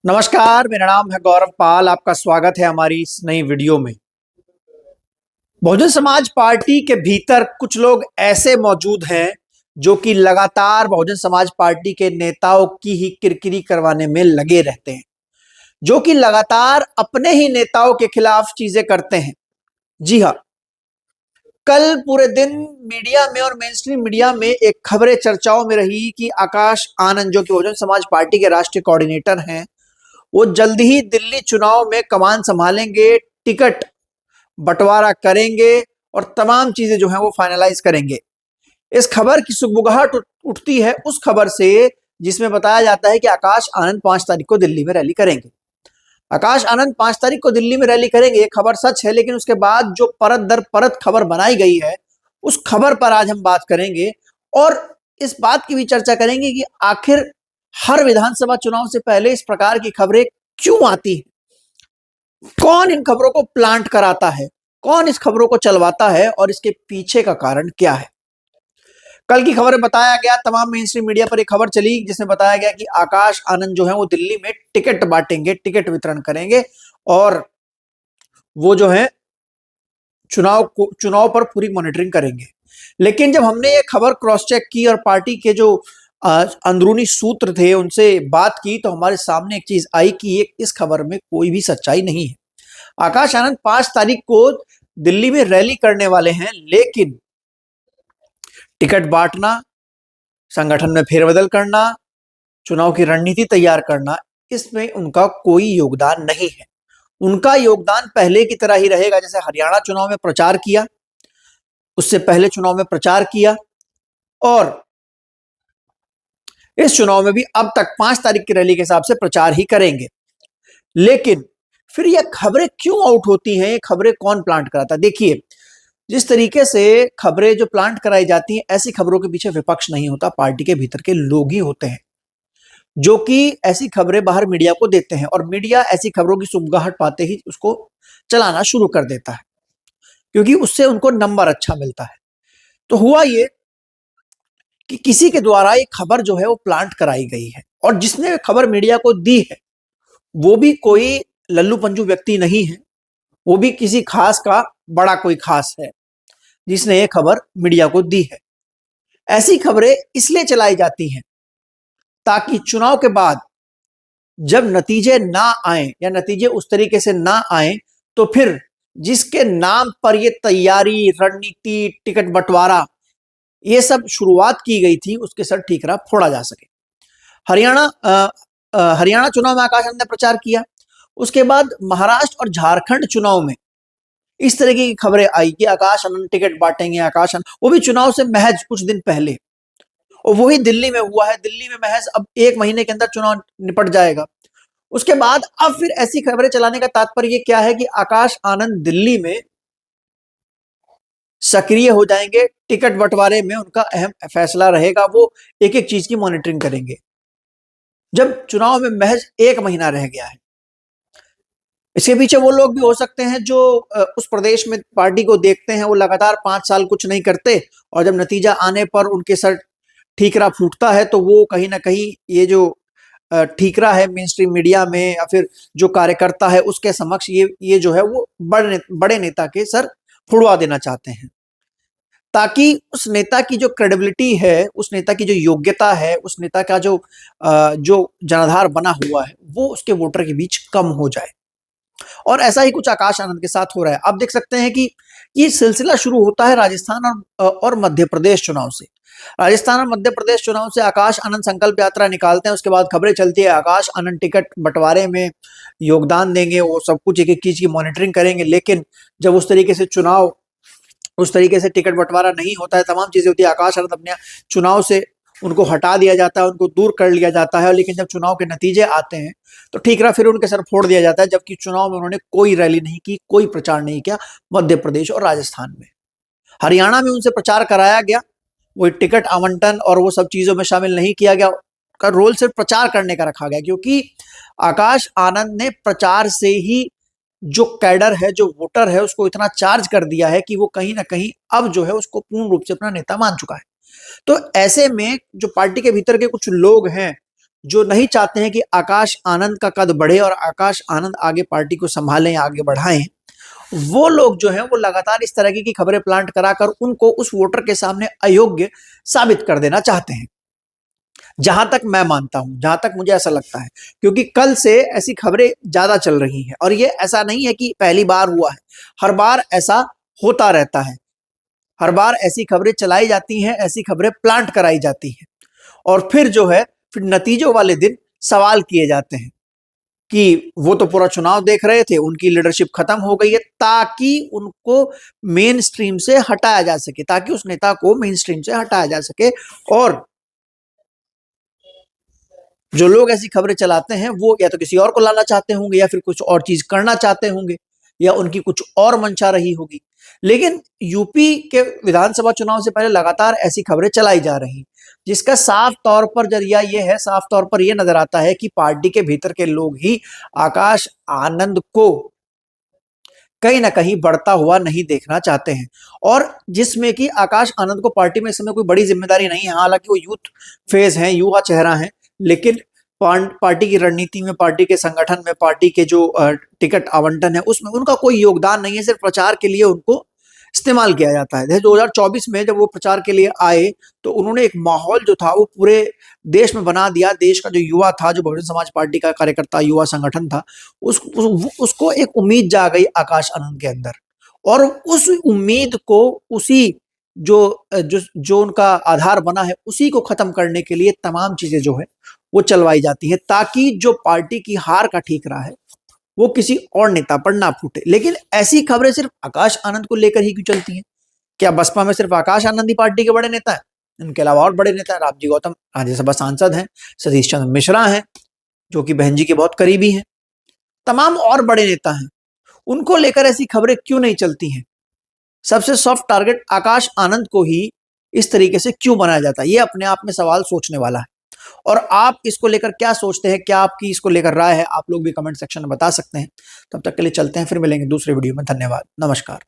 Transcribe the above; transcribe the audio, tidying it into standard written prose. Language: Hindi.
नमस्कार, मेरा नाम है गौरव पाल। आपका स्वागत है हमारी इस नई वीडियो में। बहुजन समाज पार्टी के भीतर कुछ लोग ऐसे मौजूद हैं जो कि लगातार बहुजन समाज पार्टी के नेताओं की ही किरकिरी करवाने में लगे रहते हैं, जो कि लगातार अपने ही नेताओं के खिलाफ चीजें करते हैं। जी हाँ, कल पूरे दिन मीडिया में और मेन स्ट्रीम मीडिया में एक खबरें चर्चाओं में रही कि आकाश आनंद, जो कि बहुजन समाज पार्टी के राष्ट्रीय कोऑर्डिनेटर हैं, वो जल्द ही दिल्ली चुनाव में कमान संभालेंगे, टिकट बंटवारा करेंगे और तमाम चीजें जो हैं वो फाइनलाइज करेंगे। इस खबर की सुगबुगाहट उठती है उस खबर से जिसमें बताया जाता है कि आकाश आनंद 5 तारीख को दिल्ली में रैली करेंगे। आकाश आनंद 5 तारीख को दिल्ली में रैली करेंगे, ये खबर सच है, लेकिन उसके बाद जो परत दर परत खबर बनाई गई है उस खबर पर आज हम बात करेंगे और इस बात की भी चर्चा करेंगे कि आखिर हर विधानसभा चुनाव से पहले इस प्रकार की खबरें क्यों आती हैं, कौन इन खबरों को प्लांट कराता है, कौन इस खबरों को चलवाता है और इसके पीछे का कारण क्या है। कल की खबर बताया गया, तमाम मेन स्ट्रीम मीडिया पर एक खबर चली जिसमें बताया गया कि आकाश आनंद जो है वो दिल्ली में टिकट बांटेंगे, टिकट वितरण करेंगे और वो जो है चुनाव पर पूरी मॉनिटरिंग करेंगे। लेकिन जब हमने ये खबर क्रॉस चेक की और पार्टी के जो अंदरूनी सूत्र थे उनसे बात की तो हमारे सामने एक चीज आई कि इस खबर में कोई भी सच्चाई नहीं है। आकाश आनंद 5 तारीख को दिल्ली में रैली करने वाले हैं, लेकिन टिकट बांटना, संगठन में फेरबदल करना, चुनाव की रणनीति तैयार करना, इसमें उनका कोई योगदान नहीं है। उनका योगदान पहले की तरह ही रहेगा, जैसे हरियाणा चुनाव में प्रचार किया, उससे पहले चुनाव में प्रचार किया और इस चुनाव में भी अब तक 5 तारीख की रैली के हिसाब से प्रचार ही करेंगे। लेकिन फिर ये खबरें क्यों आउट होती हैं, ये खबरें कौन प्लांट कराता है? देखिए, जिस तरीके से खबरें जो प्लांट कराई जाती हैं, ऐसी खबरों के पीछे विपक्ष नहीं होता, पार्टी के भीतर के लोग ही होते हैं जो कि ऐसी खबरें बाहर मीडिया को देते हैं और मीडिया ऐसी खबरों की सुगबुगाहट पाते ही उसको चलाना शुरू कर देता है, क्योंकि उससे उनको नंबर अच्छा मिलता है। तो हुआ ये कि किसी के द्वारा एक खबर जो है वो प्लांट कराई गई है और जिसने खबर मीडिया को दी है वो भी कोई लल्लू पंजू व्यक्ति नहीं है, वो भी किसी खास का बड़ा कोई खास है जिसने ये खबर मीडिया को दी है। ऐसी खबरें इसलिए चलाई जाती हैं ताकि चुनाव के बाद जब नतीजे ना आए या नतीजे उस तरीके से ना आए तो फिर जिसके नाम पर ये तैयारी, रणनीति, टिकट बंटवारा, ये सब शुरुआत की गई थी, उसके सर ठीकरा फोड़ा जा सके। हरियाणा चुनाव में आकाश आनंद ने प्रचार किया, उसके बाद महाराष्ट्र और झारखंड चुनाव में इस तरह की खबरें आई कि आकाश आनंद टिकट बांटेंगे, आकाश आनंद, वो भी चुनाव से महज कुछ दिन पहले, और वही दिल्ली में हुआ है। दिल्ली में महज अब 1 महीने के अंदर चुनाव निपट जाएगा। उसके बाद अब फिर ऐसी खबरें चलाने का तात्पर्य क्या है कि आकाश आनंद दिल्ली में सक्रिय हो जाएंगे, टिकट बंटवारे में उनका अहम फैसला रहेगा, वो एक एक चीज की मॉनिटरिंग करेंगे जब चुनाव में महज 1 महीना रह गया है। इसके पीछे वो लोग भी हो सकते हैं जो उस प्रदेश में पार्टी को देखते हैं, वो लगातार 5 साल कुछ नहीं करते और जब नतीजा आने पर उनके सर ठीकरा फूटता है तो वो कहीं ना कहीं ये जो ठीकरा है मेन स्ट्रीम मीडिया में या फिर जो कार्यकर्ता है उसके समक्ष ये जो है वो बड़े नेता के सर फुड़वा देना चाहते हैं, ताकि उस नेता की जो क्रेडिबिलिटी है, उस नेता की जो योग्यता है, उस नेता का जो जनाधार बना हुआ है वो उसके वोटर के बीच कम हो जाए। और ऐसा ही कुछ आकाश आनंद के साथ हो रहा है। आप देख सकते हैं कि ये सिलसिला शुरू होता है राजस्थान और मध्य प्रदेश चुनाव से। राजस्थान और मध्य प्रदेश चुनाव से आकाश आनंद संकल्प यात्रा निकालते हैं, उसके बाद खबरें चलती है आकाश आनंद टिकट बंटवारे में योगदान देंगे, वो सब कुछ एक एक चीज की मॉनिटरिंग करेंगे। लेकिन जब उस तरीके से टिकट बंटवारा नहीं होता है, तमाम चीजें होती है, आकाश आनंद अपने चुनाव से उनको हटा दिया जाता है, उनको दूर कर लिया जाता है। लेकिन जब चुनाव के नतीजे आते हैं तो ठीकरा फिर उनके सर फोड़ दिया जाता है, जबकि चुनाव में उन्होंने कोई रैली नहीं की, कोई प्रचार नहीं किया मध्य प्रदेश और राजस्थान में। हरियाणा में उनसे प्रचार कराया गया, वो टिकट आवंटन और वो सब चीजों में शामिल नहीं किया गया, का रोल सिर्फ प्रचार करने का रखा गया, क्योंकि आकाश आनंद ने प्रचार से ही जो कैडर है, जो वोटर है, उसको इतना चार्ज कर दिया है कि वो कहीं ना कहीं अब जो है उसको पूर्ण रूप से अपना नेता मान चुका है। तो ऐसे में जो पार्टी के भीतर के कुछ लोग हैं जो नहीं चाहते हैं कि आकाश आनंद का कद बढ़े और आकाश आनंद आगे पार्टी को संभालें, आगे बढ़ाएं, वो लोग जो हैं वो लगातार इस तरह की खबरें प्लांट कराकर उनको उस वोटर के सामने अयोग्य साबित कर देना चाहते हैं। जहां तक मैं मानता हूं, जहां तक मुझे ऐसा लगता है, क्योंकि कल से ऐसी खबरें ज्यादा चल रही हैं और ये ऐसा नहीं है कि पहली बार हुआ है, हर बार ऐसा होता रहता है। हर बार ऐसी खबरें चलाई जाती हैं, ऐसी खबरें प्लांट कराई जाती हैं और फिर जो है फिर नतीजों वाले दिन सवाल किए जाते हैं कि वो तो पूरा चुनाव देख रहे थे, उनकी लीडरशिप खत्म हो गई है, ताकि उनको मेन स्ट्रीम से हटाया जा सके, ताकि उस नेता को मेन स्ट्रीम से हटाया जा सके। और जो लोग ऐसी खबरें चलाते हैं वो या तो किसी और को लाना चाहते होंगे या फिर कुछ और चीज करना चाहते होंगे या उनकी कुछ और मंशा रही होगी। लेकिन यूपी के विधानसभा चुनाव से पहले लगातार ऐसी खबरें चलाई जा रही, जिसका साफ तौर पर जरिया ये है, साफ तौर पर यह नजर आता है कि पार्टी के भीतर के लोग ही आकाश आनंद को कहीं ना कहीं बढ़ता हुआ नहीं देखना चाहते हैं। और जिसमें कि आकाश आनंद को पार्टी में इस समय कोई बड़ी जिम्मेदारी नहीं है, हालांकि वो यूथ फेज है, युवा चेहरा है, लेकिन पार्टी की रणनीति में, पार्टी के संगठन में, पार्टी के जो टिकट आवंटन है उसमें उनका कोई योगदान नहीं है। सिर्फ प्रचार के लिए उनको इस्तेमाल किया जाता है। 2024 में जब वो प्रचार के लिए आए तो उन्होंने एक माहौल जो था वो पूरे देश में बना दिया। देश का जो युवा था, जो बहुजन समाज पार्टी का कार्यकर्ता युवा संगठन था, उसको एक उम्मीद जा गई आकाश आनंद के अंदर, और उस उम्मीद को, उसी जो जो जो उनका आधार बना है, उसी को खत्म करने के लिए तमाम चीजें जो है वो चलवाई जाती है, ताकि जो पार्टी की हार का ठीकरा है वो किसी और नेता पर ना फूटे। लेकिन ऐसी खबरें सिर्फ आकाश आनंद को लेकर ही क्यों चलती हैं? क्या बसपा में सिर्फ आकाश आनंद ही पार्टी के बड़े नेता हैं? इनके अलावा और बड़े नेता हैं। रामजी गौतम राज्यसभा सांसद हैं, सतीश चंद्र मिश्रा हैं जो कि बहन जी के बहुत करीबी हैं, तमाम और बड़े नेता हैं। उनको लेकर ऐसी खबरें क्यों नहीं चलती हैं? सबसे सॉफ्ट टारगेट आकाश आनंद को ही इस तरीके से क्यों बनाया जाता है? ये अपने आप में सवाल सोचने वाला है। और आप इसको लेकर क्या सोचते हैं? क्या आपकी इसको लेकर राय है? आप लोग भी कमेंट सेक्शन में बता सकते हैं। तब तक के लिए चलते हैं, फिर मिलेंगे दूसरे वीडियो में। धन्यवाद, नमस्कार।